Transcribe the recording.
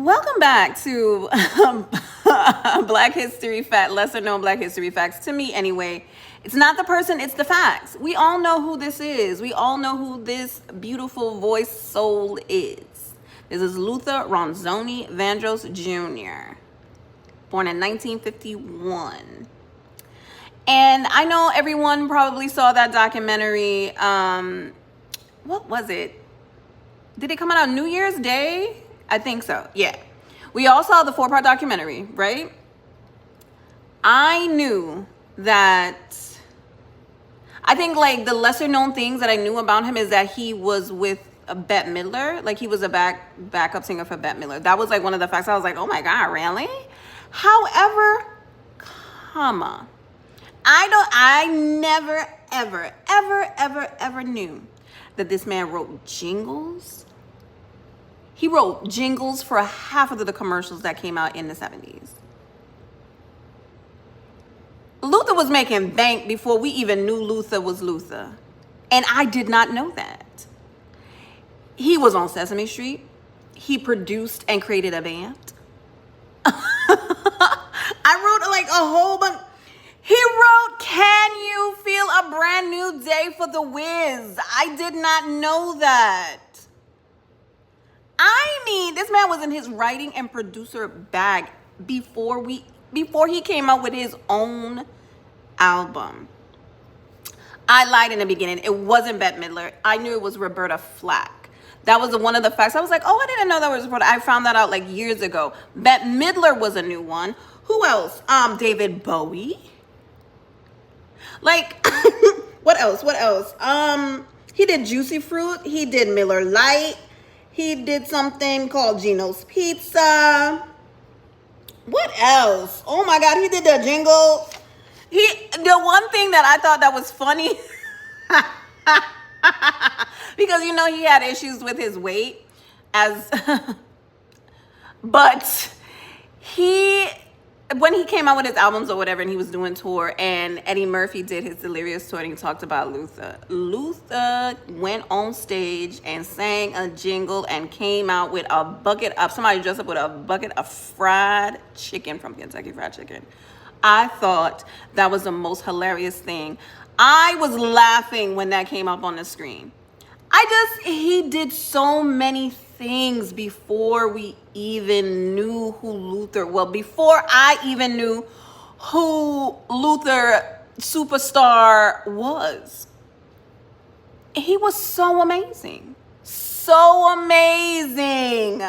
Welcome back to Black History Fact, lesser known Black History Facts. To me, anyway, it's not the person, it's the facts. We all know who this is. We all know who this beautiful voice soul is. This is Luther Ronzoni Vandross Jr., born in 1951. And I know everyone probably saw that documentary. What was it? Did it come out on New Year's Day? I think so, yeah. We all saw the 4-part documentary, right? I knew that, I think like the lesser known things that I knew about him is that he was with Bette Midler. Like he was a backup singer for Bette Midler. That was like one of the facts. I was like, oh my God, really? However, I never, ever knew that this man wrote jingles. He wrote jingles for half of the commercials that came out in the 70s. Luther was making bank before we even knew Luther was Luther. And I did not know that. He was on Sesame Street. He produced and created a band. I wrote like a whole bunch. He wrote, "Can You Feel a Brand New Day for the Wiz?" I did not know that. I mean, this man was in his writing and producer bag before he came out with his own album. I lied in the beginning. It wasn't Bette Midler. I knew it was Roberta Flack. That was one of the facts. I was like, oh, I didn't know that was Roberta. I found that out like years ago. Bette Midler was a new one. Who else? David Bowie. Like, what else? He did Juicy Fruit. He did Miller Lite. He did something called Gino's Pizza. What else? Oh my God, he did the jingle. The one thing that I thought that was funny, because he had issues with his weight, but when he came out with his albums or whatever, and he was doing tour, and Eddie Murphy did his Delirious tour, and he talked about Luther. Luther went on stage and sang a jingle and came out with a bucket of, somebody dressed up with a bucket of fried chicken from Kentucky Fried Chicken. I thought that was the most hilarious thing. I was laughing when that came up on the screen. He did so many things before we even knew who Luther, before I even knew who Luther superstar was. He was so amazing. So amazing.